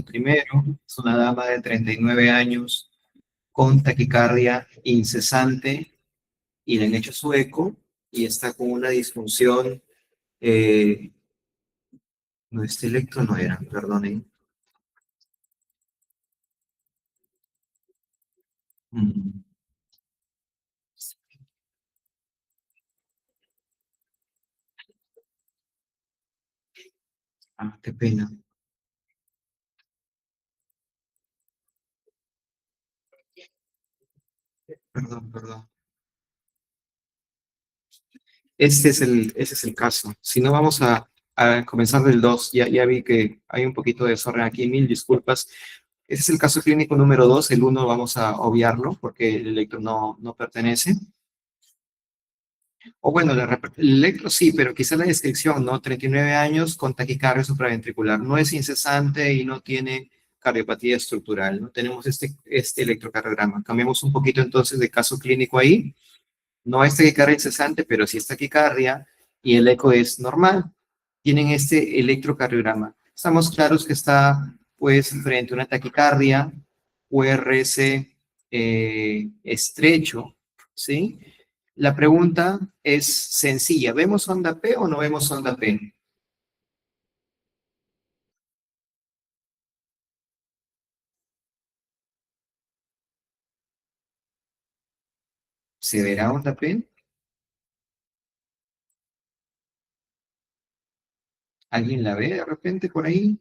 Primero, es una dama de 39 años con taquicardia incesante y le han hecho su eco y está con una disfunción. eh, no, este electro no era, perdonen. Mm, qué pena. Perdón, perdón. Ese es el caso. Si no, vamos a comenzar del 2. Ya vi que hay un poquito de desorden aquí, mil disculpas. Ese es el caso clínico número 2. El uno vamos a obviarlo porque el electro no pertenece. O bueno, el electro sí, pero quizá la descripción, ¿no? 39 años con taquicardia supraventricular. No es incesante y no tiene cardiopatía estructural, ¿no? Tenemos este electrocardiograma. Cambiamos un poquito entonces de caso clínico ahí. No es taquicardia incesante, pero sí es taquicardia y el eco es normal. Tienen este electrocardiograma. Estamos claros que está, pues, frente a una taquicardia, URS estrecho, ¿sí? La pregunta es sencilla. ¿Vemos onda P o no vemos onda P? ¿Se verá onda P? ¿Alguien la ve de repente por ahí?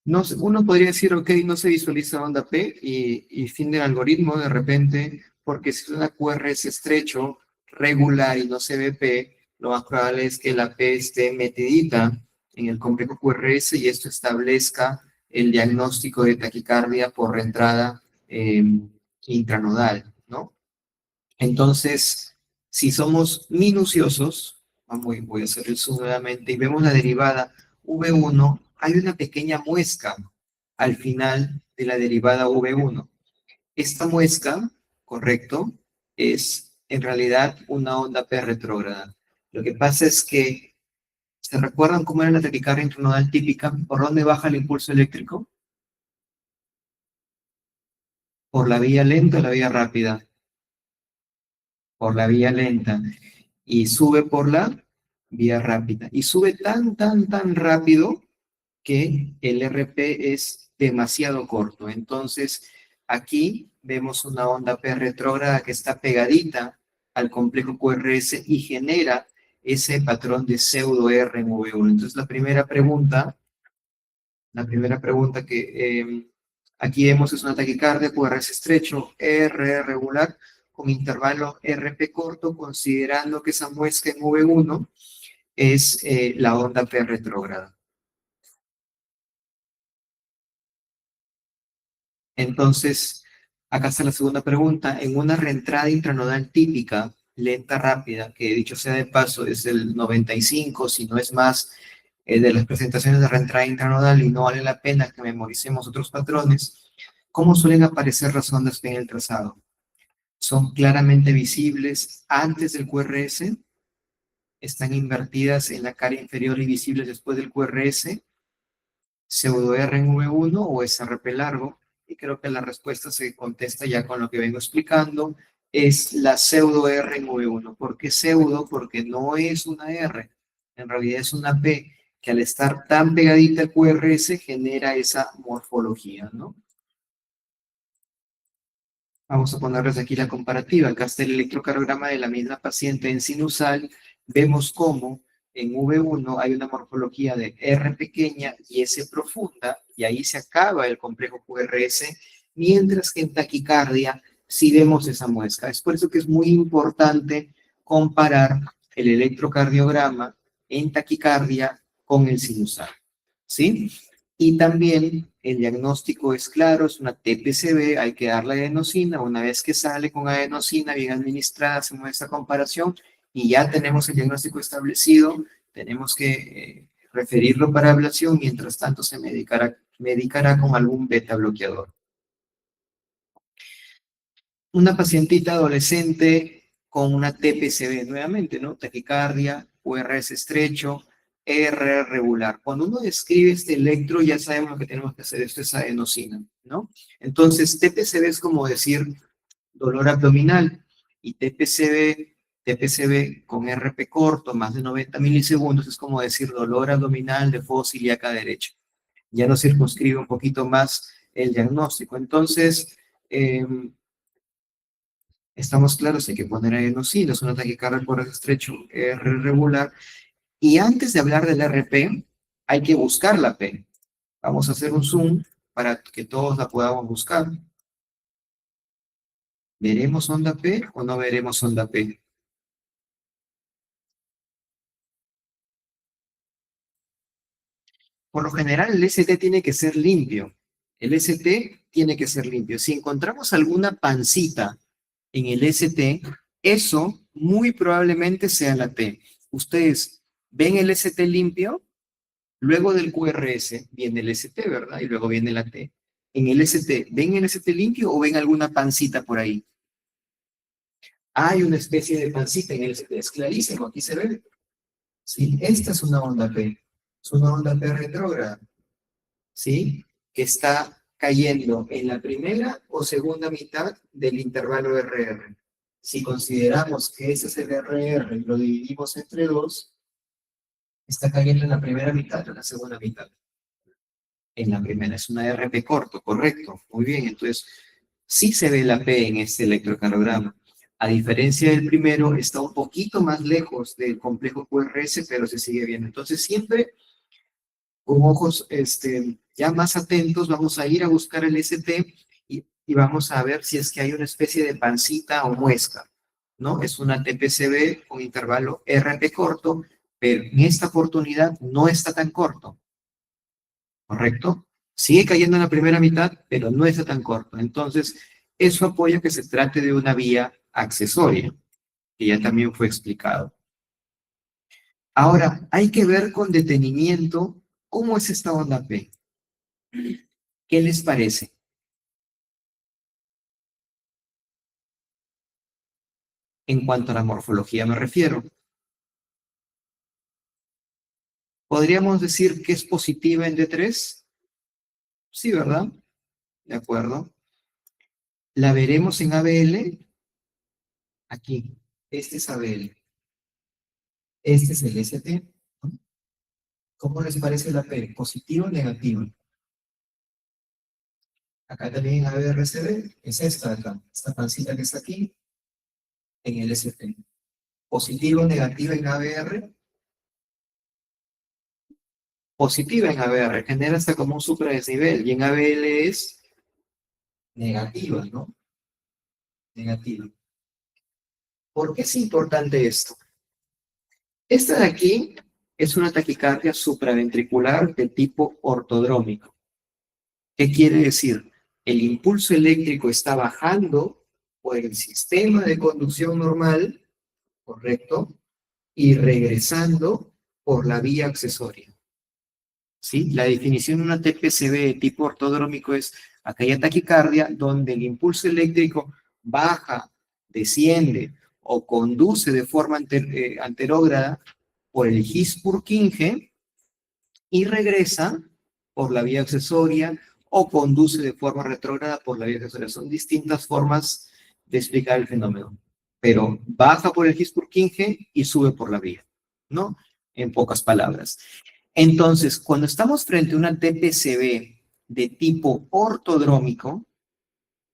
No, uno podría decir, ok, no se visualiza onda P y fin del algoritmo de repente, porque si es una QRS estrecho, regular y no se ve P, lo más probable es que la P esté metidita en el complejo QRS y esto establezca el diagnóstico de taquicardia por reentrada intranodal, ¿no? Entonces, si somos minuciosos, voy a hacer el zoom nuevamente y vemos la derivada V1, hay una pequeña muesca al final de la derivada V1. Esta muesca, correcto, es en realidad una onda P retrógrada. Lo que pasa es que, ¿se recuerdan cómo era la taquicardia intranodal típica? ¿Por dónde baja el impulso eléctrico? ¿Por la vía lenta o la vía rápida? Por la vía lenta. Y sube por la vía rápida. Y sube tan rápido que el RP es demasiado corto. Entonces, aquí vemos una onda P retrógrada que está pegadita al complejo QRS y genera ese patrón de pseudo R en V1. Entonces, la primera pregunta que aquí vemos es una taquicardia, QRS estrecho, R regular, con intervalo RP corto, considerando que esa muesca en V1 es la onda P retrógrada. Entonces, acá está la segunda pregunta. En una reentrada intranodal típica, lenta, rápida, que dicho sea de paso es el 95, si no es más, de las presentaciones de reentrada intranodal y no vale la pena que memoricemos otros patrones, ¿cómo suelen aparecer las ondas en el trazado? Son claramente visibles antes del QRS, están invertidas en la cara inferior y visibles después del QRS, pseudo R en V1 o SRP largo, y creo que la respuesta se contesta ya con lo que vengo explicando, es la pseudo R en V1. ¿Por qué pseudo? Porque no es una R, en realidad es una P, que al estar tan pegadita al QRS genera esa morfología, ¿no? Vamos a ponerles aquí la comparativa. Acá está el electrocardiograma de la misma paciente en sinusal. Vemos cómo en V1 hay una morfología de R pequeña y S profunda, y ahí se acaba el complejo QRS, mientras que en taquicardia sí vemos esa muesca. Es por eso que es muy importante comparar el electrocardiograma en taquicardia con el sinusal. ¿Sí? Y también el diagnóstico es claro, es una TPCB, hay que darle adenosina. Una vez que sale con adenosina bien administrada, hacemos esta comparación y ya tenemos el diagnóstico establecido. Tenemos que referirlo para ablación, mientras tanto se medicará con algún beta bloqueador. Una pacientita adolescente con una TPCB nuevamente, ¿no? Taquicardia, URS estrecho, R regular. Cuando uno describe este electro, ya sabemos lo que tenemos que hacer. Esto es adenosina, ¿no? Entonces, TPCB es como decir dolor abdominal. Y TPCB con RP corto, más de 90 milisegundos, es como decir dolor abdominal de fosa ilíaca derecha. Ya nos circunscribe un poquito más el diagnóstico. Entonces, estamos claros, hay que poner adenosina, es un ataque cardíaco por estrecho R regular. Y antes de hablar del RP, hay que buscar la P. Vamos a hacer un zoom para que todos la podamos buscar. ¿Veremos onda P o no veremos onda P? Por lo general, el ST tiene que ser limpio. El ST tiene que ser limpio. Si encontramos alguna pancita en el ST, eso muy probablemente sea la P. Ustedes ven el ST limpio, luego del QRS viene el ST, ¿verdad? Y luego viene la T. En el ST, ¿ven el ST limpio o ven alguna pancita por ahí? Hay una especie de pancita en el ST, es clarísimo, aquí se ve. ¿Sí? Esta es una onda P, es una onda P retrógrada, ¿sí? Que está cayendo en la primera o segunda mitad del intervalo RR. Si consideramos que ese es el RR y lo dividimos entre dos, está cayendo en la primera mitad o en la segunda mitad. En la primera, es una RP corto, correcto, muy bien, entonces sí se ve la P en este electrocardiograma. A diferencia del primero, está un poquito más lejos del complejo QRS, pero se sigue viendo. Entonces siempre con ojos ya más atentos, vamos a ir a buscar el ST y vamos a ver si es que hay una especie de pancita o muesca, ¿no? Es una TPCB con intervalo RP corto, pero en esta oportunidad no está tan corto, ¿correcto? Sigue cayendo en la primera mitad, pero no está tan corto. Entonces, eso apoya que se trate de una vía accesoria, que ya también fue explicado. Ahora, hay que ver con detenimiento cómo es esta onda P. ¿Qué les parece? En cuanto a la morfología me refiero. ¿Podríamos decir que es positiva en D3? Sí, ¿verdad? De acuerdo. ¿La veremos en ABL? Aquí. Este es ABL. Este es el ST. ¿Cómo les parece la P? ¿Positiva o negativa? Acá también en ABRCD es esta de acá. Esta pancita que está aquí en el ST. ¿Positiva o negativa en ABR? Positiva en ABR. Genera hasta como un supradesnivel. Y en ABL es negativa, ¿no? Negativa. ¿Por qué es importante esto? Esta de aquí es una taquicardia supraventricular de tipo ortodrómico. ¿Qué quiere decir? El impulso eléctrico está bajando por el sistema de conducción normal, ¿correcto? Y regresando por la vía accesoria. ¿Sí? La definición de una TPCB de tipo ortodrómico es aquella taquicardia donde el impulso eléctrico baja, desciende o conduce de forma anterógrada por el His-Purkinje y regresa por la vía accesoria o conduce de forma retrógrada por la vía accesoria. Son distintas formas de explicar el fenómeno, pero baja por el His-Purkinje y sube por la vía, ¿no? En pocas palabras. Entonces, cuando estamos frente a una TPCB de tipo ortodrómico,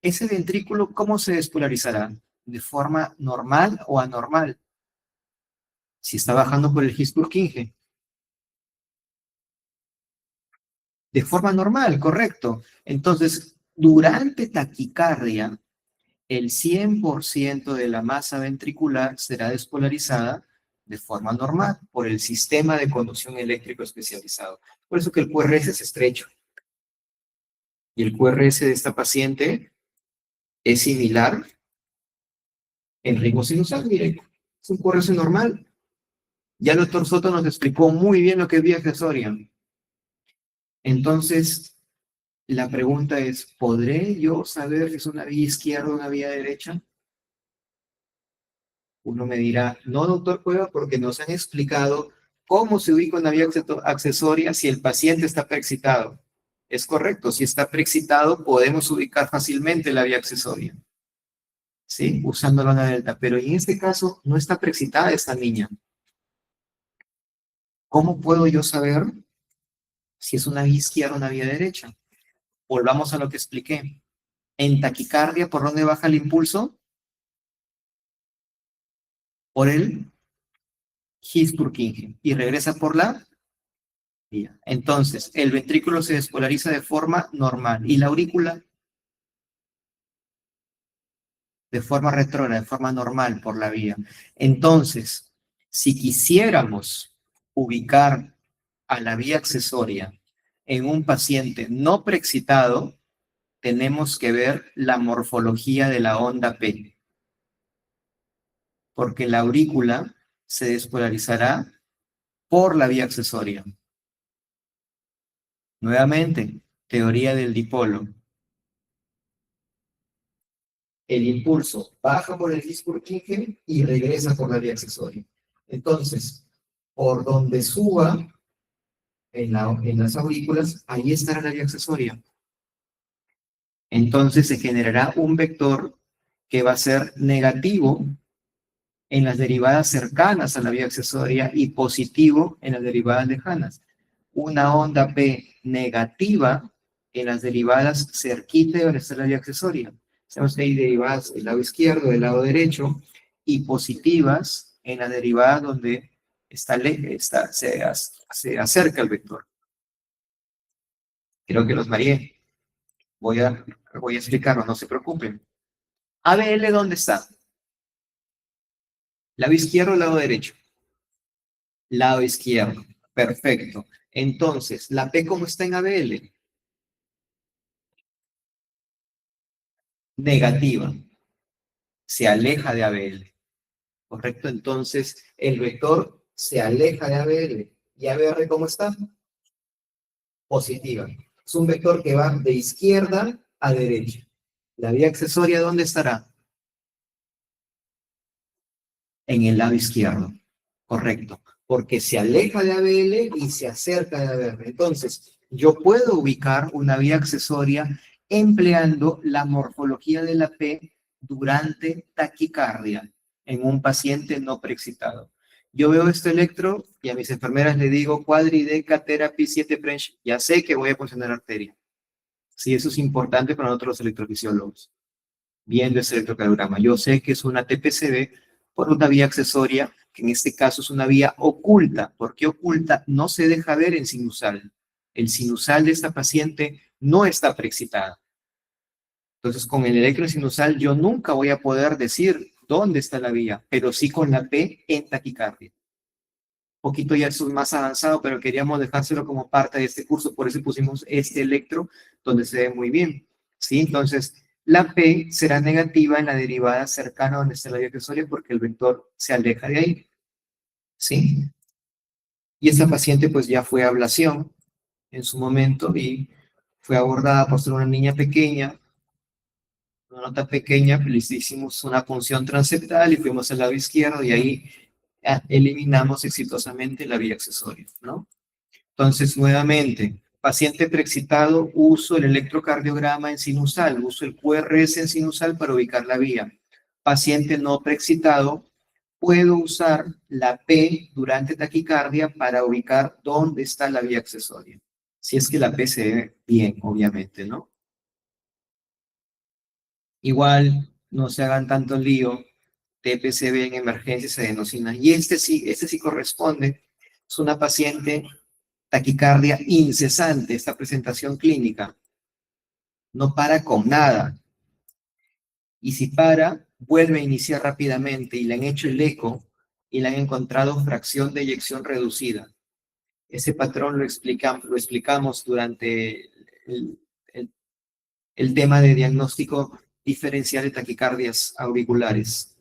ese ventrículo, ¿cómo se despolarizará? ¿De forma normal o anormal? Si está bajando por el His-Purkinje. De forma normal, correcto. Entonces, durante taquicardia, el 100% de la masa ventricular será despolarizada de forma normal por el sistema de conducción eléctrico especializado. Por eso que el QRS es estrecho. Y el QRS de esta paciente es similar en ritmo sinusal, miren, es un QRS normal. Ya el doctor Soto nos explicó muy bien lo que es vía accesoria. Entonces, la pregunta es, ¿podré yo saber si es una vía izquierda o una vía derecha? Uno me dirá, no, doctor Cueva, porque nos han explicado ¿Cómo se ubica una vía accesoria si el paciente está preexcitado? Es correcto, si está preexcitado podemos ubicar fácilmente la vía accesoria, ¿sí? Usando la onda delta, pero en este caso no está preexcitada esta niña. ¿Cómo puedo yo saber si es una vía izquierda o una vía derecha? Volvamos a lo que expliqué. En taquicardia, ¿por dónde baja el impulso? Por el His-Purkinje y regresa por la vía. Entonces, el ventrículo se despolariza de forma normal y la aurícula de forma retrógrada, de forma normal por la vía. Entonces, si quisiéramos ubicar a la vía accesoria en un paciente no preexcitado, tenemos que ver la morfología de la onda P, porque la aurícula se despolarizará por la vía accesoria. Nuevamente, teoría del dipolo. El impulso baja por el His-Purkinje y regresa por la vía accesoria. Entonces, por donde suba en las aurículas, ahí estará la vía accesoria. Entonces se generará un vector que va a ser negativo en las derivadas cercanas a la vía accesoria y positivo en las derivadas lejanas. Una onda P negativa en las derivadas cerquita de donde está la vía accesoria. Sabemos que hay derivadas del lado izquierdo, del lado derecho, y positivas en las derivadas donde se acerca el vector. Creo que los mareé. Voy a explicarlo, no se preocupen. ABL, ¿dónde está? ¿Lado izquierdo o lado derecho? Lado izquierdo. Perfecto. Entonces, ¿la P cómo está en ABL? Negativa. Se aleja de ABL. ¿Correcto? Entonces, el vector se aleja de ABL. ¿Y ABR cómo está? Positiva. Es un vector que va de izquierda a derecha. ¿La vía accesoria dónde estará? En el lado izquierdo. Correcto. Porque se aleja de ABL y se acerca de ABR. Entonces, yo puedo ubicar una vía accesoria empleando la morfología de la P durante taquicardia en un paciente no preexcitado. Yo veo este electro y a mis enfermeras le digo cuadrideca therapy 7 French. Ya sé que voy a funcionar arteria. Sí, eso es importante para nosotros los electrofisiólogos. Viendo ese electrocardiograma. Yo sé que es una TPCB por una vía accesoria, que en este caso es una vía oculta. ¿Por qué oculta? No se deja ver en sinusal. El sinusal de esta paciente no está preexcitada. Entonces, con el electrosinusal yo nunca voy a poder decir dónde está la vía, pero sí con la P en taquicardia. Un poquito ya eso es más avanzado, pero queríamos dejárselo como parte de este curso, por eso pusimos este electro donde se ve muy bien. ¿Sí? Entonces, la P será negativa en la derivada cercana donde está la vía accesoria porque el vector se aleja de ahí. ¿Sí? Y esta paciente pues ya fue a ablación en su momento y fue abordada por ser una niña pequeña, una nota pequeña, le hicimos una punción transeptal y fuimos al lado izquierdo y ahí eliminamos exitosamente la vía accesoria, ¿no? Entonces, nuevamente, paciente preexcitado, uso el electrocardiograma en sinusal, uso el QRS en sinusal para ubicar la vía. Paciente no preexcitado, puedo usar la P durante taquicardia para ubicar dónde está la vía accesoria. Si es que la P se ve bien, obviamente, ¿no? Igual, no se hagan tanto lío, TPCB en emergencias adenosina. Y este sí corresponde. Es una paciente taquicardia incesante, esta presentación clínica. No para con nada. Y si para, vuelve a iniciar rápidamente y le han hecho el eco y le han encontrado fracción de eyección reducida. Ese patrón lo explicamos durante el, el, el tema de diagnóstico diferencial de taquicardias auriculares.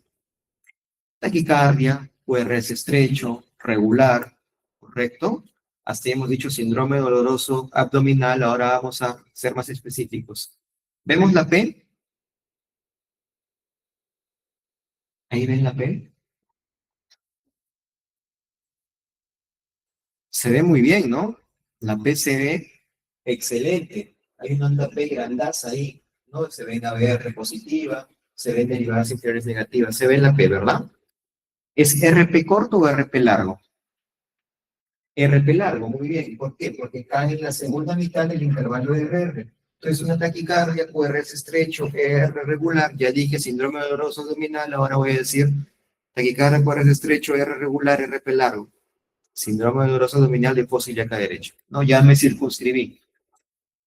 Taquicardia, QRS estrecho, regular, ¿correcto? Hasta hemos dicho síndrome doloroso abdominal, ahora vamos a ser más específicos. ¿Vemos la P? Ahí ven la P. Se ve muy bien, ¿no? La P se ve excelente. Hay una onda P grandaza ahí, ¿no? Se ve en ABR positiva, se ven derivadas inferiores negativas, se ve en la P, ¿verdad? ¿Es RP corto o RP largo? RP largo, muy bien. ¿Por qué? Porque cae en la segunda mitad del intervalo de RR. Entonces, una taquicardia, QRS estrecho, ER regular, ya dije síndrome doloroso abdominal, ahora voy a decir taquicardia, QRS estrecho, R regular, RP largo. Síndrome doloroso abdominal de fosa ilíaca derecha. No, ya me circunscribí.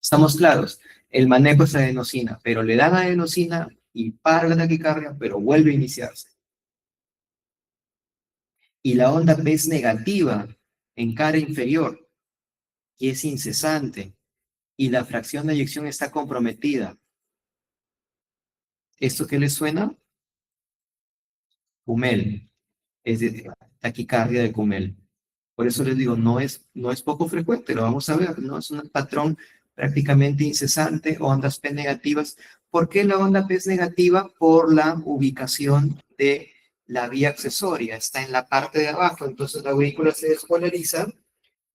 Estamos claros. El manejo es adenosina, pero le dan adenosina y para la taquicardia, pero vuelve a iniciarse. Y la onda P es negativa en cara inferior y es incesante y la fracción de eyección está comprometida. ¿Esto qué les suena? Cumel, es de taquicardia de Cumel. Por eso les digo, no es poco frecuente, lo vamos a ver, ¿no? Es un patrón prácticamente incesante, ondas P negativas. ¿Por qué la onda P es negativa? Por la ubicación de la vía accesoria, está en la parte de abajo, entonces la aurícula se despolariza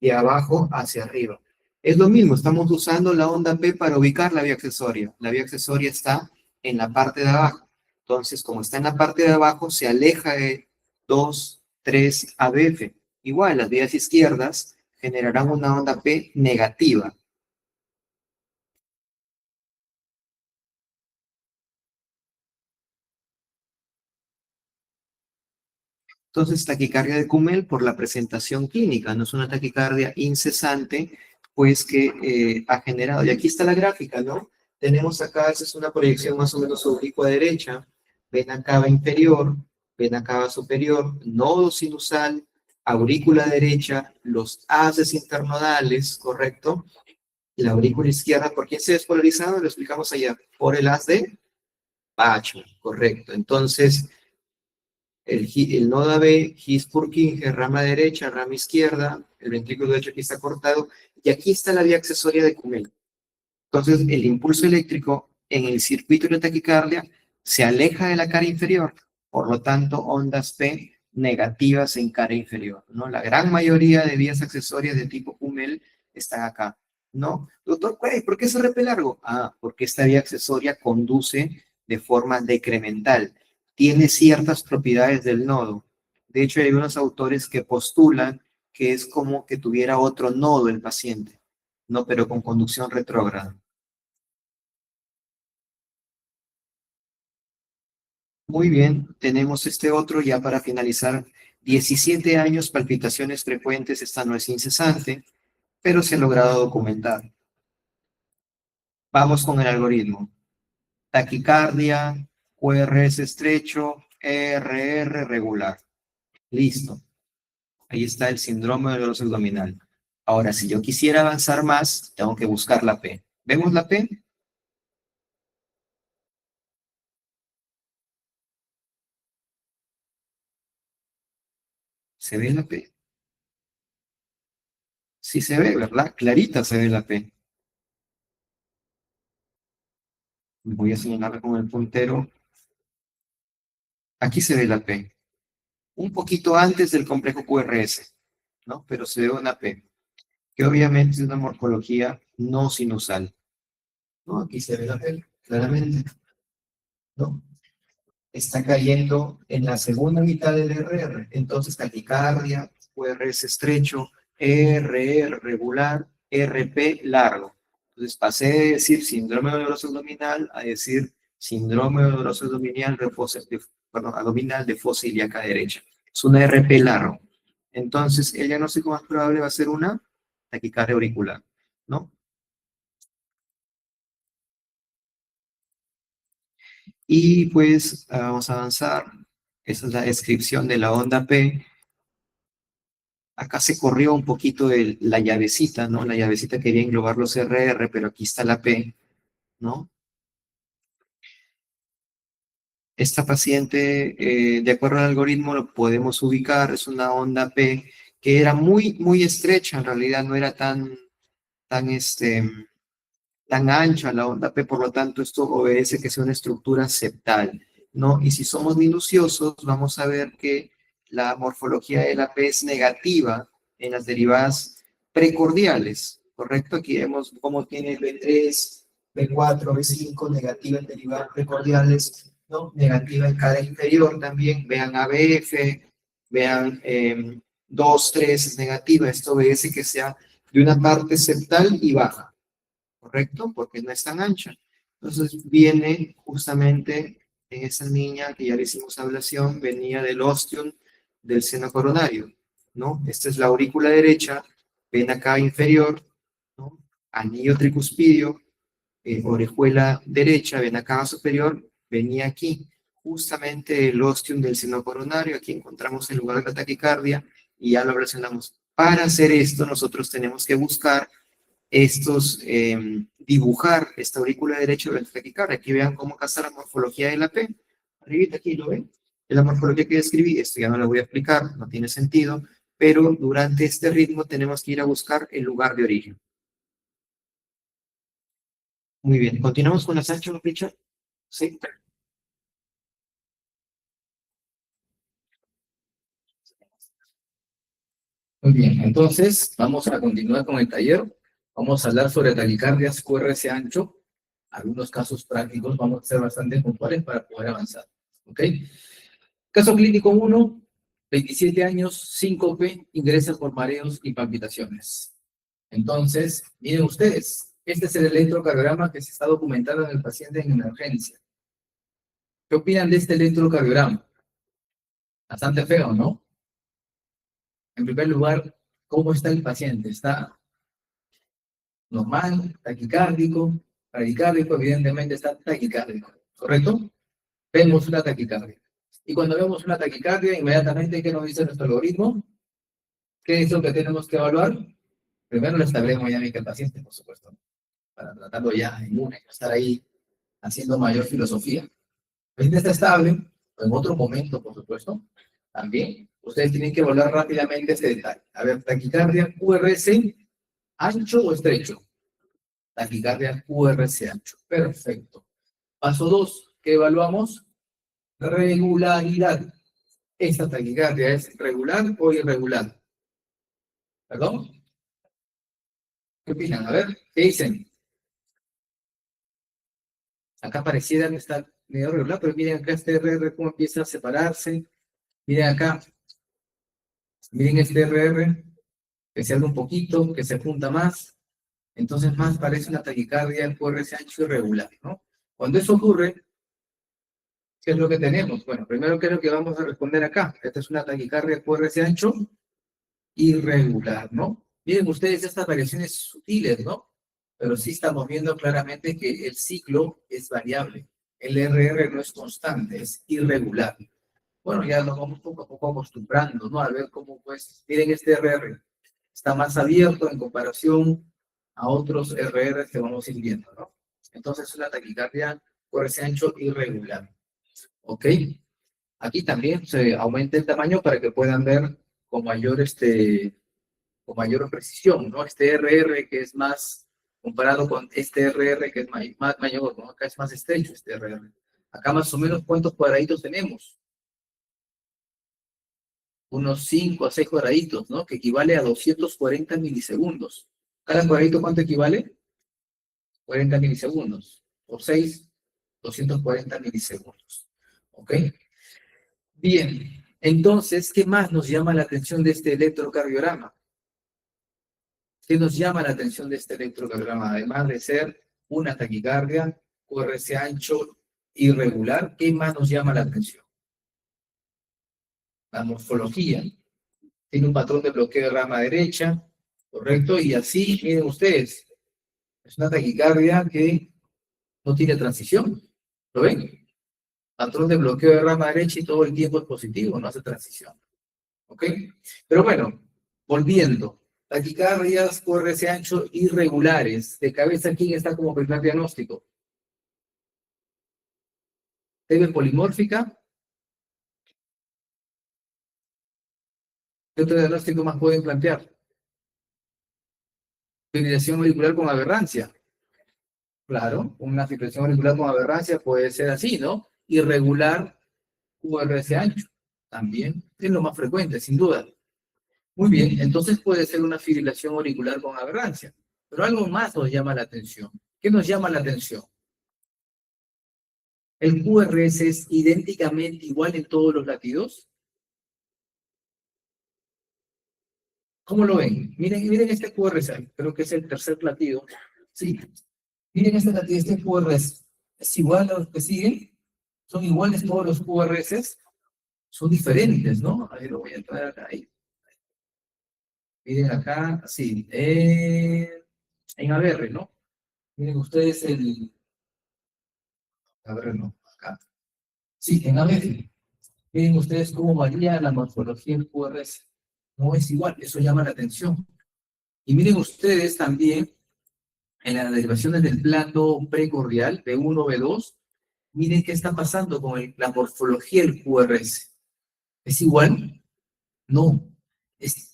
de abajo hacia arriba. Es lo mismo, estamos usando la onda P para ubicar la vía accesoria. La vía accesoria está en la parte de abajo. Entonces, como está en la parte de abajo, se aleja de 2, 3 ABF. Igual, las vías izquierdas generarán una onda P negativa. Entonces, taquicardia de Kummel por la presentación clínica, no es una taquicardia incesante, pues que ha generado. Y aquí está la gráfica, ¿no? Tenemos acá, esa es una proyección más o menos oblicua derecha, vena cava inferior, vena cava superior, nodo sinusal, aurícula derecha, los haces internodales, ¿correcto? Y la aurícula izquierda, ¿por quién se ha despolarizado? Lo explicamos allá, por el haz de Bachmann, correcto. Entonces, el nodo AB, His-Purkinje, rama derecha, rama izquierda, el ventrículo derecho aquí está cortado, y aquí está la vía accesoria de Kummel. Entonces, el impulso eléctrico en el circuito de la taquicardia se aleja de la cara inferior, por lo tanto, ondas P negativas en cara inferior, ¿no? La gran mayoría de vías accesorias de tipo Kummel están acá, ¿no? Doctor, ¿por qué se repele largo? Ah, porque esta vía accesoria conduce de forma decremental, tiene ciertas propiedades del nodo. De hecho, hay unos autores que postulan que es como que tuviera otro nodo el paciente, ¿no? Pero con conducción retrógrada. Muy bien, tenemos este otro ya para finalizar. 17 años, palpitaciones frecuentes, esta no es incesante, pero se ha logrado documentar. Vamos con el algoritmo. Taquicardia, QRS estrecho, ERR regular. Listo. Ahí está el síndrome del dolor abdominal. Ahora, si yo quisiera avanzar más, tengo que buscar la P. ¿Vemos la P? ¿Se ve la P? Sí se ve, ¿verdad? Clarita se ve la P. Voy a señalarla con el puntero. Aquí se ve la P. Un poquito antes del complejo QRS, ¿no? Pero se ve una P, que obviamente es una morfología no sinusal, ¿no? Aquí se ve la P, claramente, ¿no? Está cayendo en la segunda mitad del RR, entonces taquicardia, QRS estrecho, ERR regular, RP largo. Entonces pasé de decir síndrome doloroso abdominal a decir síndrome doloroso abdominal de fosa, perdón, abdominal de fosa ilíaca derecha. Es una RP largo. Entonces, el diagnóstico más probable va a ser una taquicardia auricular, ¿no? Y pues vamos a avanzar. Esa es la descripción de la onda P. Acá se corrió un poquito la llavecita, ¿no? La llavecita quería englobar los RR, pero aquí está la P, ¿no? Esta paciente, de acuerdo al algoritmo, lo podemos ubicar, es una onda P que era muy, muy estrecha, en realidad no era tan, tan ancha la onda P, por lo tanto, esto obedece que sea una estructura septal, ¿no? Y si somos minuciosos, vamos a ver que la morfología de la P es negativa, en las derivadas precordiales, ¿correcto? Aquí vemos cómo tiene B3, B4, B5, negativa en derivadas precordiales, ¿no? Negativa en cadena inferior también, vean ABF, vean 2, 3 es negativa, esto obedece que sea de una parte septal y baja, ¿correcto? Porque no es tan ancha. Entonces viene justamente en esa niña que ya le hicimos ablación, venía del ostium del seno coronario, ¿no? Esta es la aurícula derecha, vena cava inferior, ¿no? Anillo tricuspidio, orejuela derecha, vena cava superior, venía aquí, justamente el ostium del seno coronario, aquí encontramos el lugar de la taquicardia y ya lo relacionamos. Para hacer esto, nosotros tenemos que buscar dibujar esta aurícula derecha de la taquicardia. Aquí vean cómo acá está la morfología de la P. Arribita aquí lo ven. Es la morfología que describí. Esto ya no lo voy a explicar, no tiene sentido. Pero durante este ritmo tenemos que ir a buscar el lugar de origen. Muy bien. ¿Continuamos con la Sancho, Richard? Sí. Muy bien, entonces vamos a continuar con el taller. Vamos a hablar sobre taquicardias QRS ancho. Algunos casos prácticos vamos a ser bastante puntuales para poder avanzar. ¿Ok? Caso clínico 1, 27 años, síncope, ingresa por mareos y palpitaciones. Entonces, miren ustedes, este es el electrocardiograma que se está documentando en el paciente en emergencia. ¿Qué opinan de este electrocardiograma? Bastante feo, ¿no? En primer lugar, ¿cómo está el paciente? ¿Está normal, taquicárdico, taquicárdico? Evidentemente está taquicárdico, ¿correcto? Vemos una taquicardia. Y cuando vemos una taquicardia, inmediatamente, ¿qué nos dice nuestro algoritmo? ¿Qué es lo que tenemos que evaluar? Primero la estabilidad hemodinámica del paciente, por supuesto, para tratarlo ya inmune, estar ahí haciendo mayor filosofía. El paciente está estable, en otro momento, por supuesto, también. Ustedes tienen que evaluar rápidamente este detalle. A ver, taquicardia QRS, ¿ancho o estrecho? Taquicardia QRS ancho. Perfecto. Paso 2, ¿qué evaluamos? Regularidad. ¿Esta taquicardia es regular o irregular? ¿Perdón? ¿Qué opinan? A ver, ¿qué dicen? Acá pareciera que está medio regular, pero miren acá este RR cómo empieza a separarse. Miren acá, miren este RR, que se abre un poquito, que se junta más. Entonces más parece una taquicardia por ese ancho irregular, ¿no? Cuando eso ocurre, ¿qué es lo que tenemos? Bueno, primero, ¿qué es lo que vamos a responder acá? Esta es una taquicardia por ese ancho irregular, ¿no? Miren ustedes estas variaciones sutiles, ¿no? Pero sí estamos viendo claramente que el ciclo es variable. El RR no es constante, es irregular. Bueno, ya nos vamos poco a poco acostumbrando, ¿no? A ver cómo, pues, miren este RR. Está más abierto en comparación a otros RR que vamos a ir viendo, ¿no? Entonces, una taquicardia por ese ancho irregular. ¿Ok? Aquí también se aumenta el tamaño para que puedan ver con mayor, con mayor precisión, ¿no? Este RR que es más comparado con este RR que es más mayor, ¿no? Acá es más estrecho este RR. Acá más o menos, ¿cuántos cuadraditos tenemos? Unos 5 a 6 cuadraditos, ¿no? Que equivale a 240 milisegundos. ¿Cada cuadradito cuánto equivale? 40 milisegundos. Por 6, 240 milisegundos. ¿Ok? Bien. Entonces, ¿qué más nos llama la atención de este electrocardiograma? ¿Qué nos llama la atención de este electrocardiograma? Además de ser una taquicardia, QRS ancho irregular, ¿qué más nos llama la atención? La morfología. Tiene un patrón de bloqueo de rama derecha, ¿correcto? Y así, miren ustedes, es una taquicardia que no tiene transición. ¿Lo ven? Patrón de bloqueo de rama derecha y todo el tiempo es positivo, no hace transición. ¿Ok? Pero bueno, volviendo. Taquicardias QRS ancho irregulares. De cabeza, ¿quién está como primer diagnóstico? TB polimórfica. ¿Qué otro diagnóstico más pueden plantear? Fibrilación auricular con aberrancia. Claro, una fibrilación auricular con aberrancia puede ser así, ¿no? Irregular QRS ancho. También es lo más frecuente, sin duda. Muy bien, entonces puede ser una fibrilación auricular con aberrancia. Pero algo más nos llama la atención. ¿Qué nos llama la atención? ¿El QRS es idénticamente igual en todos los latidos? ¿Cómo lo ven? Miren este QRS, creo que es el tercer latido. Sí, miren este latido, este QRS. ¿Es igual a los que siguen? ¿Son iguales todos los QRS? Son diferentes, ¿no? Ahí lo voy a entrar acá. Ahí. Miren acá, sí, en ABR, ¿no? Miren ustedes el... ABR no, acá. Sí, en ABR. Miren ustedes cómo varía la morfología del QRS. No es igual, eso llama la atención. Y miren ustedes también en las derivaciones del plano precordial, B1, B2, miren qué está pasando con la morfología del QRS. ¿Es igual? No,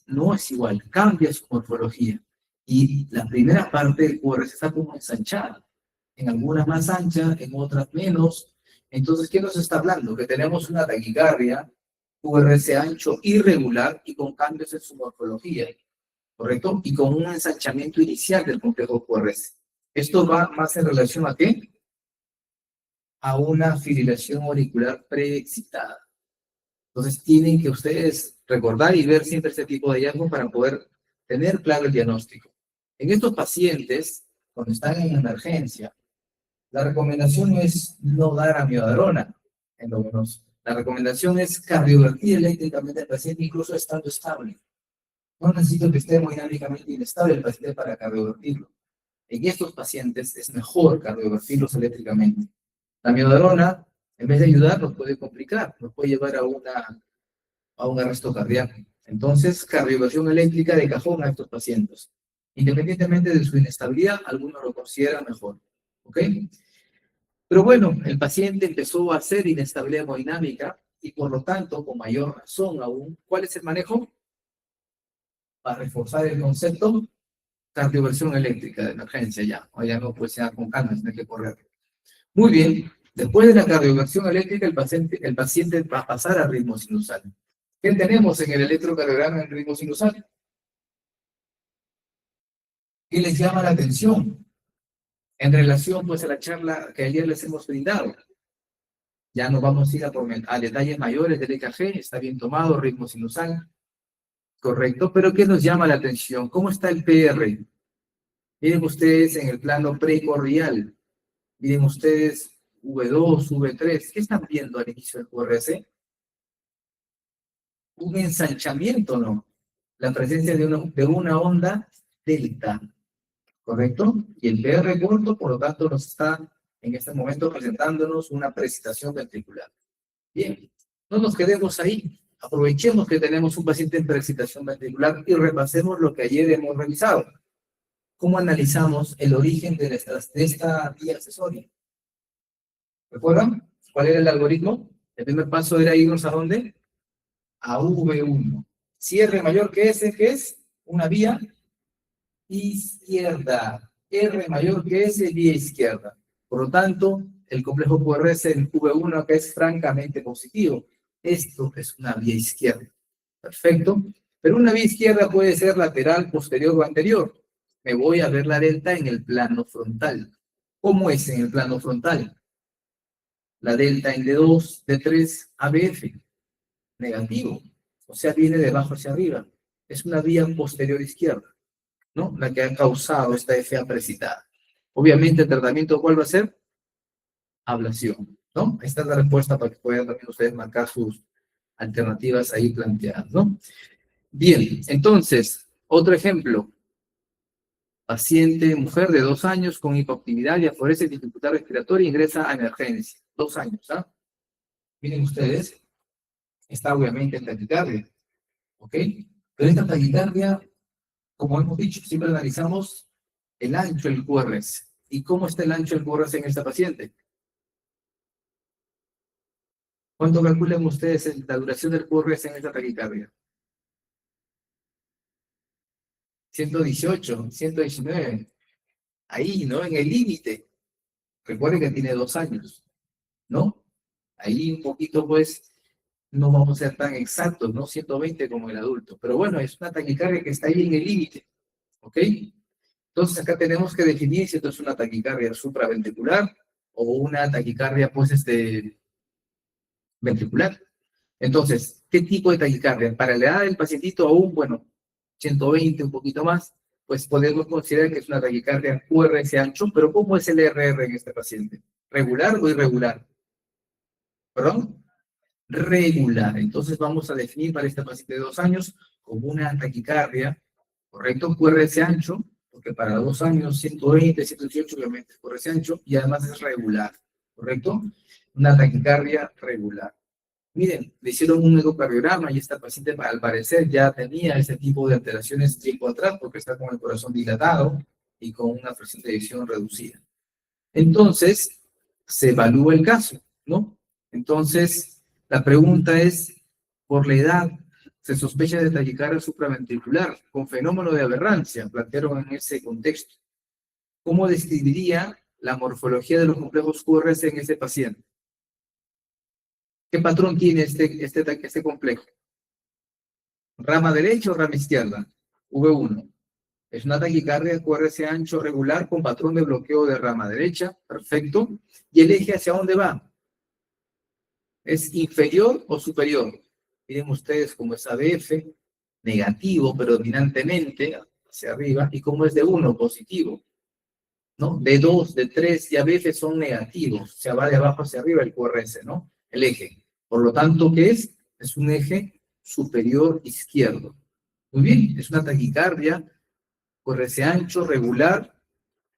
no es igual, cambia su morfología. Y la primera parte del QRS está como ensanchada, en algunas más ancha, en otras menos. Entonces, ¿qué nos está hablando? Que tenemos una taquicardia, QRS ancho, irregular y con cambios en su morfología, ¿correcto? Y con un ensanchamiento inicial del complejo QRS. Esto va más en relación a qué? A una fibrilación auricular preexcitada. Entonces tienen que ustedes recordar y ver siempre este tipo de hallazgos para poder tener claro el diagnóstico. En estos pacientes, cuando están en emergencia, la recomendación es no dar amiodarona en lo venoso. La recomendación es cardiovertir eléctricamente al paciente, incluso estando estable. No necesito que esté hemodinámicamente inestable el paciente para cardiovertirlo. En estos pacientes es mejor cardiovertirlos eléctricamente. La amiodarona, en vez de ayudar, nos puede complicar, nos puede llevar a un arresto cardíaco. Entonces, cardioversión eléctrica de cajón a estos pacientes. Independientemente de su inestabilidad, algunos lo consideran mejor. ¿Ok? Pero bueno, el paciente empezó a hacer inestabilidad hemodinámica y por lo tanto, con mayor razón aún, ¿cuál es el manejo? Para reforzar el concepto, cardioversión eléctrica de emergencia ya. O ya no puede ser con calma, tiene que correr. Muy bien, después de la cardioversión eléctrica, el paciente va a pasar a ritmo sinusal. ¿Qué tenemos en el electrocardiograma en ritmo sinusal? ¿Qué les llama la atención en relación pues a la charla que ayer les hemos brindado? Ya no vamos a ir a detalles mayores del EKG, está bien tomado, ritmo sinusal, correcto, pero ¿qué nos llama la atención? ¿Cómo está el PR? Miren ustedes en el plano precordial, miren ustedes V2, V3, ¿qué están viendo al inicio del QRS? Un ensanchamiento, ¿no? La presencia de una onda delta, ¿correcto? Y el PR corto, por lo tanto, nos está en este momento presentándonos una precipitación ventricular. Bien, no nos quedemos ahí. Aprovechemos que tenemos un paciente en precipitación ventricular y repasemos lo que ayer hemos revisado. ¿Cómo analizamos el origen de esta vía accesoria? ¿Recuerdan? ¿Cuál era el algoritmo? El primer paso era irnos a dónde? A V1. Cierre mayor que ese, que es una vía izquierda. R mayor que ese, vía izquierda. Por lo tanto, el complejo QRS en V1 acá es francamente positivo. Esto es una vía izquierda. Perfecto. Pero una vía izquierda puede ser lateral, posterior o anterior. Me voy a ver la delta en el plano frontal. ¿Cómo es en el plano frontal? La delta en D2, D3, ABF. Negativo. O sea, viene de abajo hacia arriba. Es una vía posterior izquierda, ¿no? La que ha causado esta FA precipitada. Obviamente, el tratamiento, ¿cuál va a ser? Ablación, ¿no? Esta es la respuesta para que puedan también ustedes marcar sus alternativas ahí planteadas, ¿no? Bien, entonces, otro ejemplo. Paciente, mujer de 2 años con hipoactividad y aforesis, dificultad respiratoria, ingresa a emergencia. 2 años, ¿ah? Miren ustedes, está obviamente en taquicardia, ¿ok? Pero esta taquicardia, como hemos dicho, siempre analizamos el ancho del QRS. ¿Y cómo está el ancho del QRS en esta paciente? ¿Cuánto calculan ustedes la duración del QRS en esta taquicardia? 118, 119. Ahí, ¿no? En el límite. Recuerden que tiene 2 años, ¿no? Ahí un poquito, pues, no vamos a ser tan exactos, ¿no? 120 como el adulto. Pero bueno, es una taquicardia que está ahí en el límite, ¿ok? Entonces acá tenemos que definir si esto es una taquicardia supraventricular o una taquicardia, pues, ventricular. Entonces, ¿qué tipo de taquicardia? Para la edad del pacientito aún, bueno, 120, un poquito más, pues podemos considerar que es una taquicardia QRS ancho, pero ¿cómo es el RR en este paciente? ¿Regular o irregular? ¿Perdón? Regular. Entonces vamos a definir para este paciente de 2 años como una taquicardia, ¿correcto? QRS ancho, porque para 2 años 120, 118 obviamente es QRS ancho y además es regular, ¿correcto? Una taquicardia regular. Miren, le hicieron un ecocardiograma y esta paciente al parecer ya tenía ese tipo de alteraciones tiempo atrás porque está con el corazón dilatado y con una presión de eyección reducida. Entonces, se evalúa el caso, ¿no? Entonces, la pregunta es, por la edad, se sospecha de taquicardia supraventricular con fenómeno de aberrancia, plantearon en ese contexto. ¿Cómo describiría la morfología de los complejos QRS en ese paciente? ¿Qué patrón tiene este complejo? ¿Rama derecha o rama izquierda? V1. Es una taquicardia QRS ancho regular con patrón de bloqueo de rama derecha. Perfecto. ¿Y el eje hacia dónde va? ¿Es inferior o superior? Miren ustedes cómo es ABF, negativo predominantemente hacia arriba, y cómo es de 1, positivo, ¿no? De 2, de 3 y ABF son negativos, o sea, va de abajo hacia arriba el QRS, ¿no? El eje. Por lo tanto, ¿qué es? Es un eje superior izquierdo. Muy bien, es una taquicardia, QRS ancho, regular,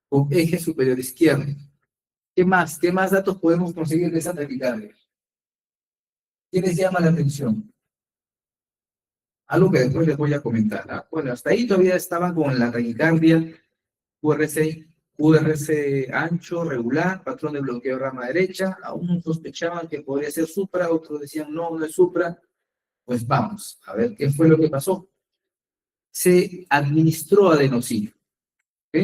con eje superior izquierdo. ¿Qué más? ¿Qué más datos podemos conseguir de esa taquicardia? ¿Qué les llama la atención? Algo que después les voy a comentar. ¿Ah? Bueno, hasta ahí todavía estaban con la taquicardia, QRS ancho, regular, patrón de bloqueo rama derecha. Aún sospechaban que podría ser supra, otros decían no, no es supra. Pues vamos a ver qué fue lo que pasó. Se administró adenosina. ¿Ok?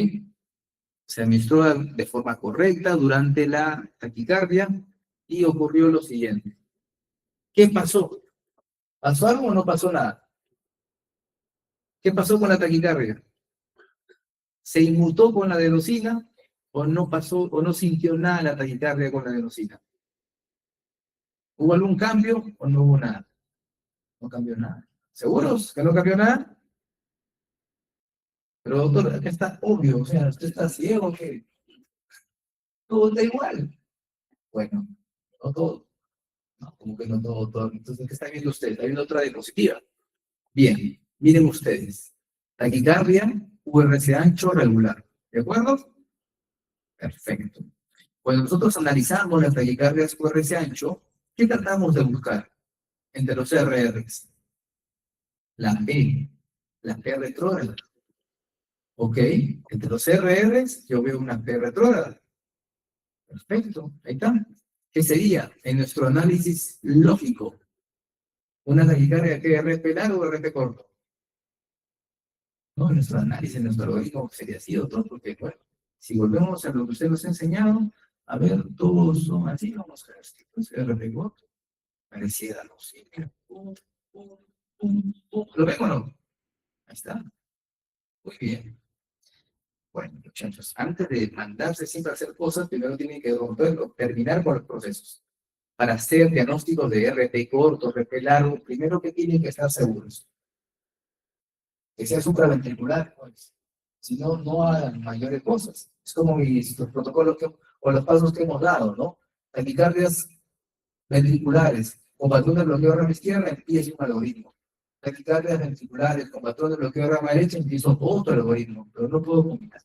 Se administró de forma correcta durante la taquicardia y ocurrió lo siguiente. ¿Qué pasó? ¿Pasó algo o no pasó nada? ¿Qué pasó con la taquicardia? ¿Se inmutó con la adenosina o no pasó o no sintió nada la taquicardia con la adenosina? ¿Hubo algún cambio o no hubo nada? No cambió nada. ¿Seguros que no cambió nada? Pero doctor, acá está obvio, o sea, usted está ciego, que todo está igual. Bueno, no todo. No, como que no todo, todo. Entonces, ¿qué está viendo usted? Está viendo otra diapositiva. Bien, miren ustedes. Taquicardia, URC ancho, regular. ¿De acuerdo? Perfecto. Cuando nosotros analizamos las taquicardias QRS ancho, ¿qué tratamos de buscar entre los RRs? La P retrógrada. ¿Ok? Entre los RRs yo veo una P retrógrada. Perfecto, ahí está. ¿Qué sería? En nuestro análisis lógico, una taquicardia que RP largo o RP corto. No, en nuestro análisis, en nuestro algoritmo sería así, doctor, porque, bueno, si volvemos a lo que usted nos ha enseñado, a ver, todos son así, vamos a ver si pues, RP corto. Pareciera, ¿no? Sí, mira. Pum, pum, pum, pum. ¿Lo ven o no? Ahí está. Muy bien. Bueno, muchachos, antes de mandarse siempre a hacer cosas, primero tienen que romperlo, terminar con los procesos. Para hacer diagnósticos de RP corto, RP largo, primero que tienen que estar seguros. Que sea supraventricular, pues. Si no, no hagan mayores cosas. Es como los protocolos o los pasos que hemos dado, ¿no? Taquicardias ventriculares con patrón de bloqueo de rama izquierda, empieza un algoritmo. Taquicardias ventriculares con patrón de bloqueo de rama derecha, empiezo otro algoritmo, pero no puedo combinar.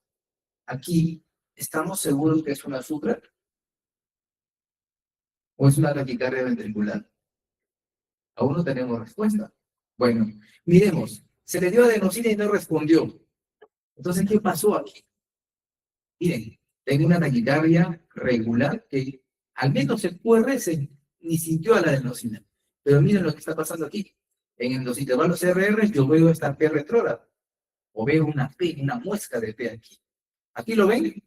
Aquí, ¿estamos seguros que es una supra? ¿O es una taquicardia ventricular? Aún no tenemos respuesta. Bueno, miremos. Se le dio adenosina y no respondió. Entonces, ¿qué pasó aquí? Miren, tengo una taquicardia regular que al menos el QRS ni sintió a la adenosina. Pero miren lo que está pasando aquí. En los intervalos RR yo veo esta P retrógrada. O veo una P, una muesca de P aquí. ¿Aquí lo ven?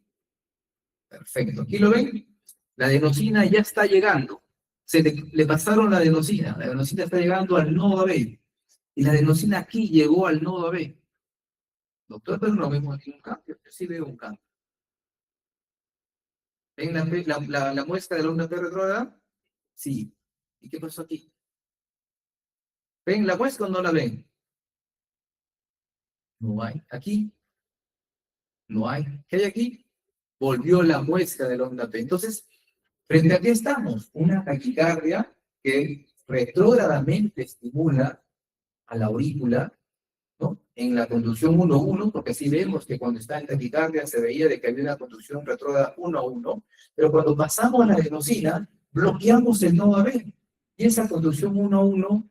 Perfecto. ¿Aquí lo ven? La adenosina ya está llegando. le pasaron la adenosina está llegando al nodo AB, y la adenosina aquí llegó al nodo AB. Doctor, pero no vemos aquí un cambio, yo sí veo un cambio. ¿Ven la muestra de la onda P retrógrada? Sí. ¿Y qué pasó aquí? ¿Ven la muestra o no la ven? No hay. Aquí no hay. ¿Qué hay aquí? Volvió la muestra de la onda P. Entonces, frente a qué estamos, una taquicardia que retrógradamente estimula a la aurícula, ¿no? En la conducción 1-1, porque sí vemos que cuando está en taquicardia se veía de que había una conducción retrógrada 1-1, pero cuando pasamos la adenosina, bloqueamos el nodo AB, y esa conducción 1-1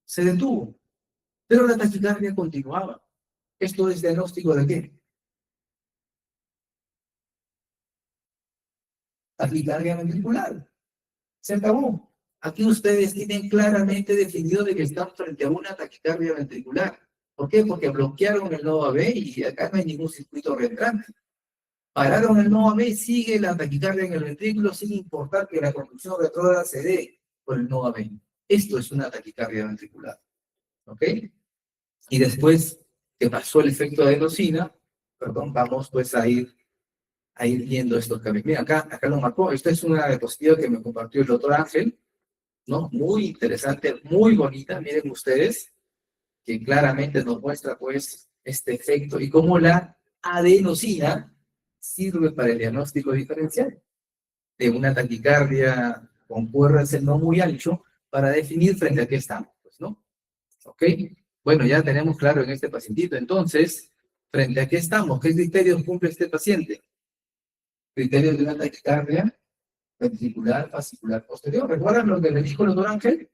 se detuvo, pero la taquicardia continuaba. ¿Esto es diagnóstico de qué? Taquicardia ventricular. Se acabó. Aquí ustedes tienen claramente definido de que están frente a una taquicardia ventricular. ¿Por qué? Porque bloquearon el nodo AB y acá no hay ningún circuito reentrante. Pararon el nodo AB, sigue la taquicardia en el ventrículo sin importar que la conducción retrógrada se dé por el nodo AB. Esto es una taquicardia ventricular. ¿Ok? Y después que pasó el efecto de adenosina, perdón, vamos pues a ir viendo estos cambios. Mira, acá lo marcó. Esta es una diapositiva que me compartió el doctor Ángel, ¿no? Muy interesante, muy bonita. Miren ustedes, que claramente nos muestra pues este efecto y cómo la adenosina sirve para el diagnóstico diferencial de una taquicardia con QRS no muy ancho para definir frente a qué estamos, pues, ¿no? ¿Ok? Bueno, ya tenemos claro en este pacientito. Entonces, frente a qué estamos, ¿qué criterios cumple este paciente? Criterios de una taquicardia ventricular fascicular posterior. ¿Recuerdan lo que le dijo el doctor Ángel?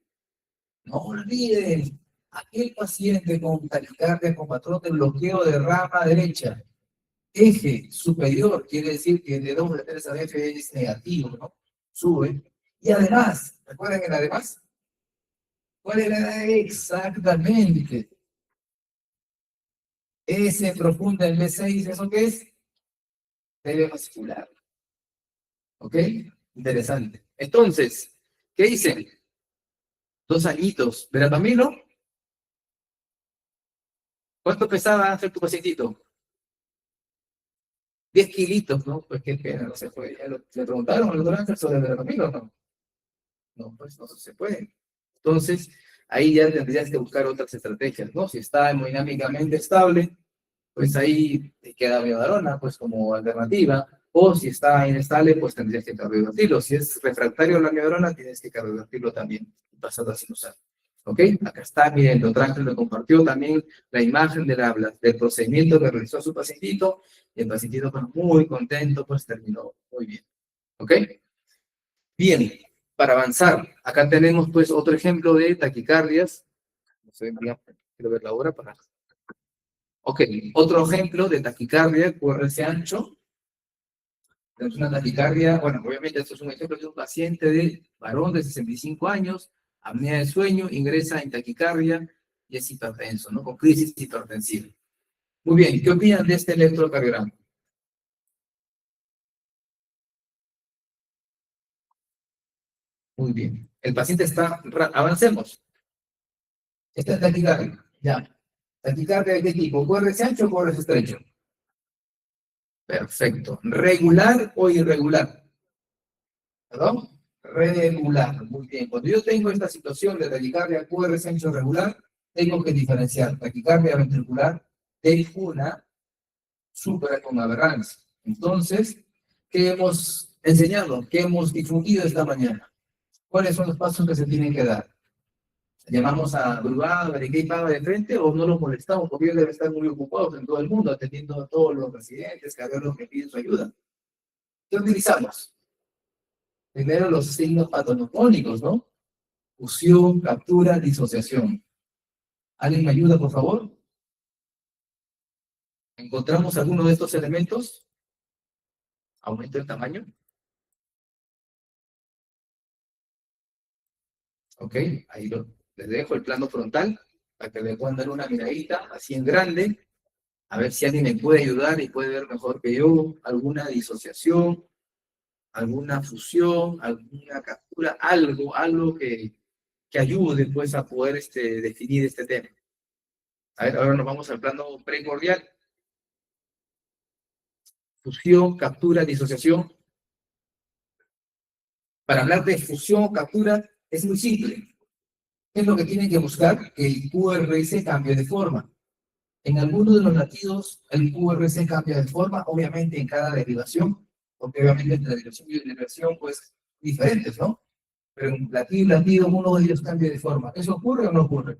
No olviden, aquel paciente con taquicardia con patrón de bloqueo de rama derecha, eje superior, quiere decir que de 2 de 3 a F es negativo, ¿no? Sube. Y además, ¿recuerdan el además? ¿Cuál era exactamente? S profunda en B6, ¿eso qué es? TV vascular. ¿Ok? Interesante. Entonces, ¿qué dicen? 2 añitos. ¿Verapamilo? ¿Cuánto pesaba Ángel tu pacientito? 10 kilitos, ¿no? Pues qué pena, no se puede. ¿Le preguntaron al doctor Ángel sobre el verapamilo o no? No, pues no se puede. Entonces, ahí ya tendrías que buscar otras estrategias, ¿no? Si está hemodinámicamente estable, pues ahí te queda miodarona, pues como alternativa. O si está inestable, pues tendrías que carbohidratirlo. Si es refractario a la miodarona, tienes que carbohidratirlo también, pasando a sinusal. ¿Ok? Acá está, miren, el doctor Ángel me compartió también la imagen del procedimiento que realizó su pacientito, y el pacientito pues muy contento, pues terminó muy bien. ¿Ok? Bien, para avanzar, acá tenemos pues otro ejemplo de taquicardias. No sé, quiero ver la hora para... Ok, otro ejemplo de taquicardia, QRS ancho. Tenemos una taquicardia, bueno, obviamente esto es un ejemplo de un paciente de varón de 65 años, apnea de sueño, ingresa en taquicardia y es hipertenso, ¿no? Con crisis hipertensiva. Muy bien, ¿qué opinan de este electrocardiograma? Muy bien. El paciente está, avancemos. Esta es taquicardia, ya. ¿Taquicardia de qué tipo? ¿QRS ancho o QRS estrecho? Perfecto. ¿Regular o irregular? ¿Perdón? Regular. Muy bien. Cuando yo tengo esta situación de taquicardia QRS ancho regular, tengo que diferenciar taquicardia ventricular de una súper con aberrancia. Entonces, ¿qué hemos enseñado? ¿Qué hemos difundido esta mañana? ¿Cuáles son los pasos que se tienen que dar? ¿Llamamos a Brugada, Bariqué y Paga de frente o no los molestamos? Porque ellos deben estar muy ocupados en todo el mundo, atendiendo a todos los residentes, los que piden su ayuda. ¿Qué utilizamos? Primero los signos patognomónicos, ¿no? Fusión, captura, disociación. ¿Alguien me ayuda, por favor? ¿Encontramos alguno de estos elementos? ¿Aumento el tamaño? Ok, ahí les dejo el plano frontal para que le puedan dar una miradita así en grande, a ver si alguien me puede ayudar y puede ver mejor que yo alguna disociación, alguna fusión, alguna captura, algo que ayude pues a poder definir este tema. A ver, ahora nos vamos al plano primordial. Fusión, captura, disociación. Para hablar de fusión o captura es muy simple. ¿Qué es lo que tienen que buscar? Que el QRS cambie de forma. En algunos de los latidos el QRS cambia de forma, obviamente en cada derivación, porque obviamente entre derivación y derivación pues diferentes, ¿no? Pero en latido y latido uno de ellos cambia de forma. ¿Eso ocurre o no ocurre?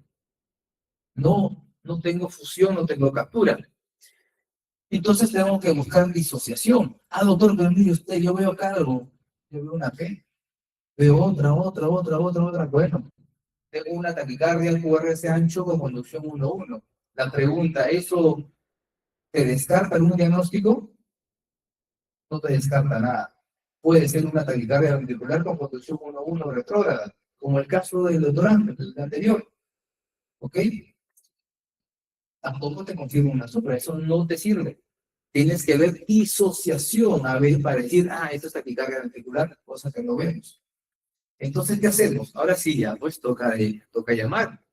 No tengo fusión, no tengo captura. Entonces tenemos que buscar disociación. Ah, doctor, pero mire usted, yo veo acá algo. Yo veo una P, veo otra. Bueno, tengo una taquicardia al QRS ancho con conducción 1-1. La pregunta, ¿eso te descarta en un diagnóstico? No te descarta nada. Puede ser una taquicardia ventricular con conducción 1-1 retrógrada, como el caso del doctor Ángel, el anterior. ¿Ok? Tampoco te confirma una supra, eso no te sirve. Tienes que ver disociación, a ver, para decir, esto es taquicardia ventricular, cosa que no vemos. Entonces, ¿qué hacemos? Ahora sí, ya, pues toca llamar,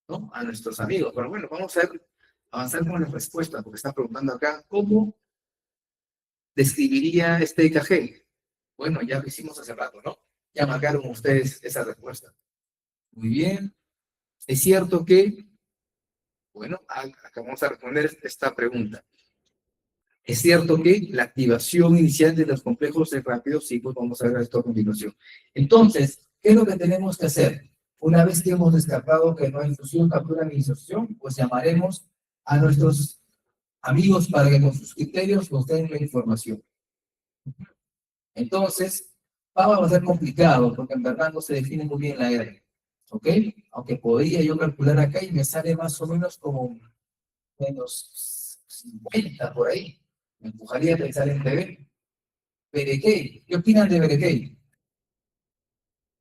¿no? A nuestros amigos. Pero bueno, vamos a avanzar con las respuestas, porque está preguntando acá, ¿cómo describiría este EKG? Bueno, ya lo hicimos hace rato, ¿no? Ya marcaron ustedes esa respuesta. Muy bien. Es cierto que, bueno, acá vamos a responder esta pregunta. Es cierto que la activación inicial de los complejos es rápido, sí, pues vamos a ver esto a continuación. Entonces, ¿qué es lo que tenemos que hacer? Una vez que hemos descartado que no hay fusión, captura ni disociación, pues llamaremos a nuestros amigos para que con sus criterios nos den la información. Entonces, va a ser complicado porque en verdad no se define muy bien la R. ¿Ok? Aunque podría yo calcular acá y me sale más o menos como menos 50 por ahí. Me empujaría a pensar en BB. Berekei. ¿Qué opinan de Berekei?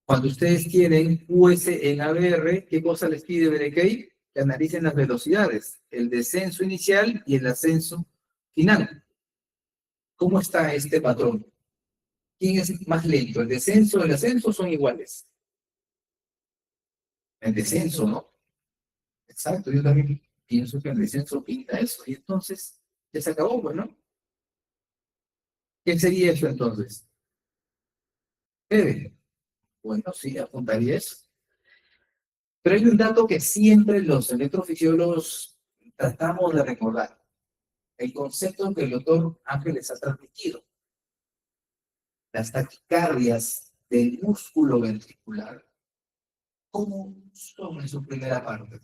Cuando ustedes tienen US en ABR, ¿qué cosa les pide Berekei? Que analicen las velocidades, el descenso inicial y el ascenso final. ¿Cómo está este patrón? ¿Quién es más lento? ¿El descenso o el ascenso son iguales? El descenso, ¿no? Exacto, yo también pienso que el descenso pinta eso. Y entonces, ya se acabó, pues, ¿no? ¿Qué sería eso entonces? Debe. Bueno, sí, apuntaría eso. Pero hay un dato que siempre los electrofisiólogos tratamos de recordar. El concepto que el doctor Ángeles ha transmitido. Las taquicardias del músculo ventricular, ¿cómo son en su primera parte?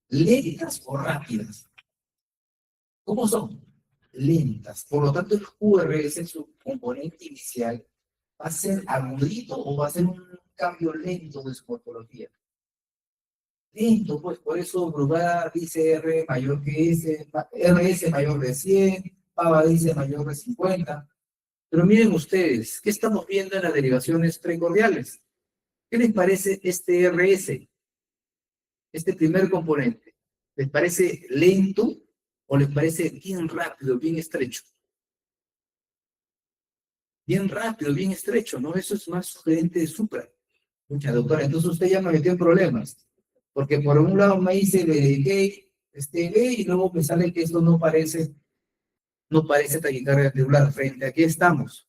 ¿Lentas o rápidas? ¿Cómo son? Lentas. Por lo tanto, el QRS en su componente inicial va a ser agudito o va a ser un cambio lento de su morfología. Lento, pues por eso Brugada dice R mayor que S, RS mayor de 100, Pava dice mayor de 50. Pero miren ustedes, ¿qué estamos viendo en las derivaciones precordiales? ¿Qué les parece este RS? Este primer componente. ¿Les parece lento o les parece bien rápido, bien estrecho? Bien rápido, bien estrecho, ¿no? Eso es más sugerente de supra. Mucha doctora, entonces usted ya me metió en problemas. Porque por un lado me dice gay, y luego me sale que esto no parece taquicardia ventricular. Frente aquí estamos.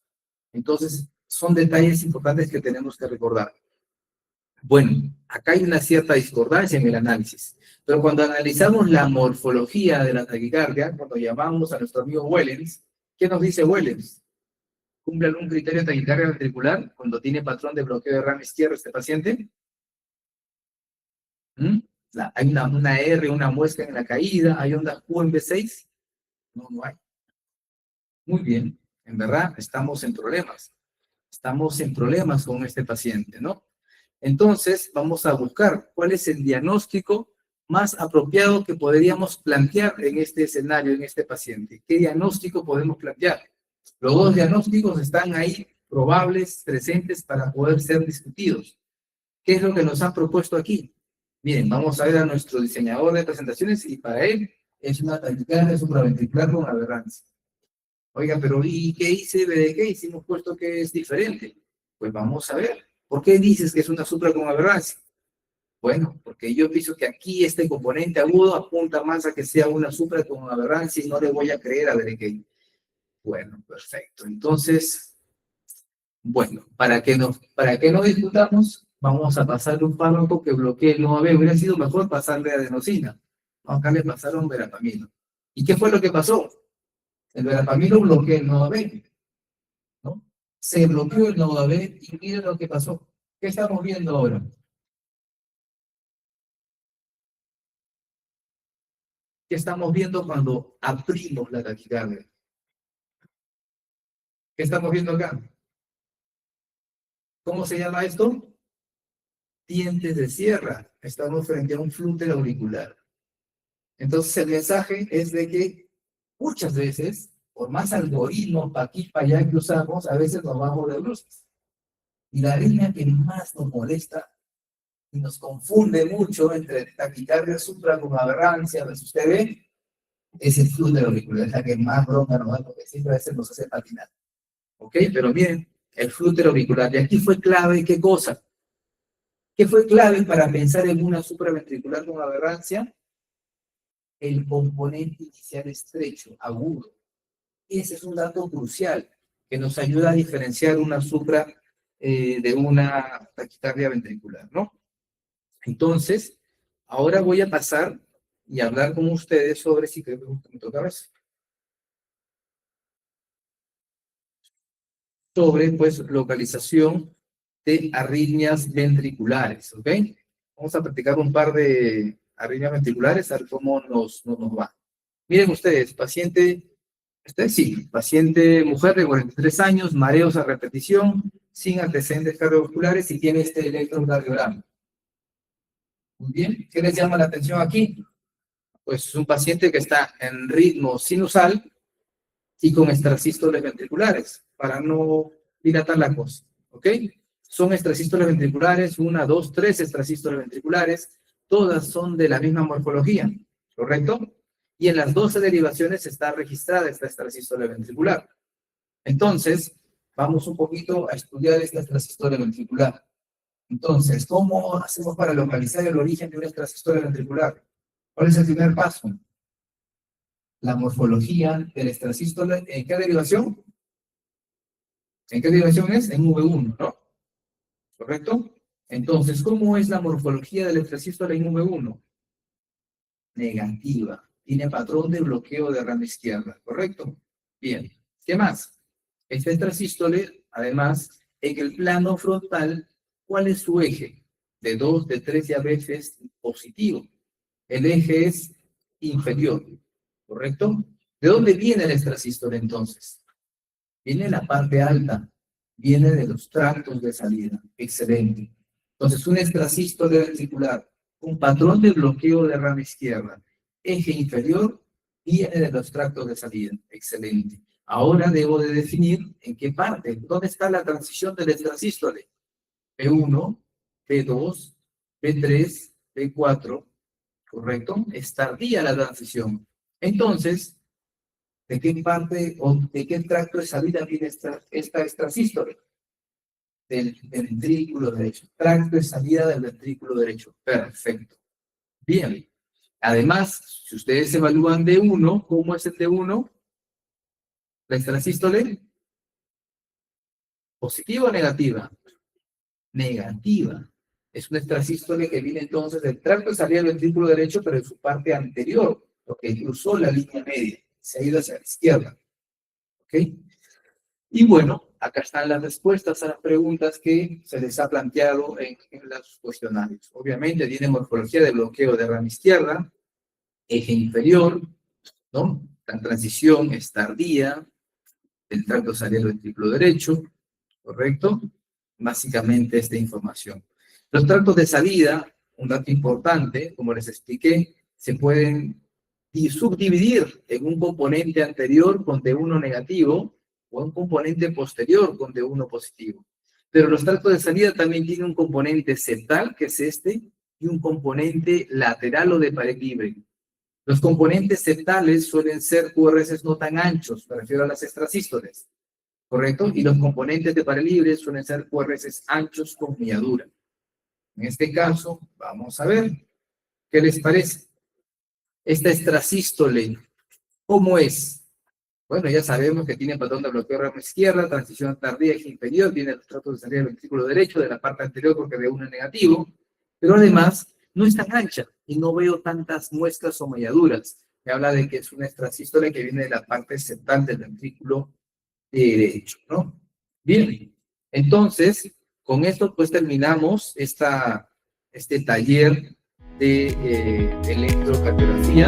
Entonces, son detalles importantes que tenemos que recordar. Bueno, acá hay una cierta discordancia en el análisis, pero cuando analizamos la morfología de la taquicardia, cuando llamamos a nuestro amigo Wellens, ¿qué nos dice Wellens? ¿Cumple algún criterio de taquicardia ventricular cuando tiene patrón de bloqueo de rama izquierda este paciente? Hay una R, una muesca en la caída, hay ondas Q en B6. No hay. Muy bien, en verdad estamos en problemas. Estamos en problemas con este paciente, ¿no? Entonces, vamos a buscar cuál es el diagnóstico más apropiado que podríamos plantear en este escenario, en este paciente. ¿Qué diagnóstico podemos plantear? Los dos diagnósticos están ahí, probables, presentes para poder ser discutidos. ¿Qué es lo que nos han propuesto aquí? Miren, vamos a ver a nuestro diseñador de presentaciones y para él es una taquicardia supraventricular con aberrancia. Oiga, pero ¿y qué hice? ¿De qué hicimos puesto que es diferente? Pues vamos a ver. ¿Por qué dices que es una supra con aberrancia? Bueno, porque yo pienso que aquí este componente agudo apunta más a que sea una supra con aberrancia y no le voy a creer a Berekei. Bueno, perfecto. Entonces, bueno, para que no discutamos, vamos a pasarle un fármaco que bloquee el NOAB. Hubiera sido mejor pasarle adenosina. Acá le pasaron verapamilo. ¿Y qué fue lo que pasó? El verapamilo bloquea el NOAB, ¿no? Se bloqueó el NOAB y miren lo que pasó. ¿Qué estamos viendo ahora? ¿Qué estamos viendo cuando abrimos la taquicardia? ¿Qué estamos viendo acá? ¿Cómo se llama esto? Dientes de sierra. Estamos frente a un flúter auricular. Entonces el mensaje es de que muchas veces, por más algoritmos para aquí para allá que usamos, a veces nos vamos de luces. Y la línea que más nos molesta y nos confunde mucho entre taquicardia supra con aberrancia versus TB es el flúter auricular, es la que más bronca nos da porque siempre a veces nos hace patinar. ¿Ok? Pero miren, el flúter auricular. Y aquí fue clave, ¿qué cosa? ¿Qué fue clave para pensar en una supraventricular con aberrancia? El componente inicial estrecho, agudo. Ese es un dato crucial que nos ayuda a diferenciar una supra de una taquicardia ventricular, ¿no? Entonces, ahora voy a pasar y hablar con ustedes sobre si creo que me toca ver. Sobre, pues, localización de arritmias ventriculares, ¿ok? Vamos a practicar un par de arritmias ventriculares, a ver cómo nos va. Miren ustedes, paciente mujer de 43 años, mareos a repetición, sin antecedentes cardiovasculares y tiene este electrocardiograma. Muy bien, ¿qué les llama la atención aquí? Pues es un paciente que está en ritmo sinusal y con extrasístoles ventriculares, para no dilatar la cosa, ¿ok? Son extrasístoles ventriculares, 1, 2, 3 extrasístoles ventriculares, todas son de la misma morfología, ¿correcto? Y en las 12 derivaciones está registrada esta extrasístole ventricular. Entonces, vamos un poquito a estudiar esta extrasístole ventricular. Entonces, ¿cómo hacemos para localizar el origen de una extrasístole ventricular? ¿Cuál es el primer paso? La morfología del extrasístole. ¿En qué derivación? ¿En qué derivación es? En V1, ¿no? ¿Correcto? Entonces, ¿cómo es la morfología del extrasístole en V1? Negativa. Tiene patrón de bloqueo de rama izquierda, ¿correcto? Bien. ¿Qué más? Este extrasístole, además, en el plano frontal, ¿cuál es su eje? De 2, de 3 y a veces positivo. El eje es inferior, ¿correcto? ¿De dónde viene el extrasístole entonces? Viene la parte alta, viene de los tractos de salida. Excelente. Entonces, un extrasístole ventricular, un patrón de bloqueo de rama izquierda, eje inferior, viene de los tractos de salida. Excelente. Ahora debo de definir en qué parte, dónde está la transición del extrasístole. P1, P2, P3, P4, ¿correcto? Es tardía la transición. Entonces, ¿de qué parte o de qué tracto de salida viene esta extrasístole? Del ventrículo derecho. Tracto de salida del ventrículo derecho. Perfecto. Bien. Además, si ustedes evalúan D1, ¿cómo es el D1? La extrasístole, ¿positiva o negativa? Negativa. Es una extrasístole que viene entonces del tracto de salida del ventrículo derecho, pero en su parte anterior, porque cruzó la línea media, se ha ido hacia la izquierda. ¿Ok? Y bueno, acá están las respuestas a las preguntas que se les ha planteado en los cuestionarios. Obviamente tiene morfología de bloqueo de rama izquierda, eje inferior, ¿no? La transición es tardía, el tracto salida del ventrículo derecho, ¿correcto? Básicamente esta información. Los tractos de salida, un dato importante, como les expliqué, se pueden subdividir en un componente anterior con D1 negativo o un componente posterior con D1 positivo. Pero los tractos de salida también tienen un componente septal, que es este, y un componente lateral o de pared libre. Los componentes septales suelen ser QRS no tan anchos, me refiero a las extrasístoles, ¿correcto? Y los componentes de pared libre suelen ser QRS anchos con milladura. En este caso, vamos a ver qué les parece. Esta extrasístole, ¿cómo es? Bueno, ya sabemos que tiene patrón de bloqueo rama izquierda, transición tardía eje inferior, tiene el trato de salida del ventrículo derecho, de la parte anterior porque de uno negativo, pero además no es tan ancha y no veo tantas muestras o malladuras. Me habla de que es una extrasístole que viene de la parte septal del ventrículo derecho, ¿no? Bien, entonces, con esto pues terminamos este taller de electrocardiografía.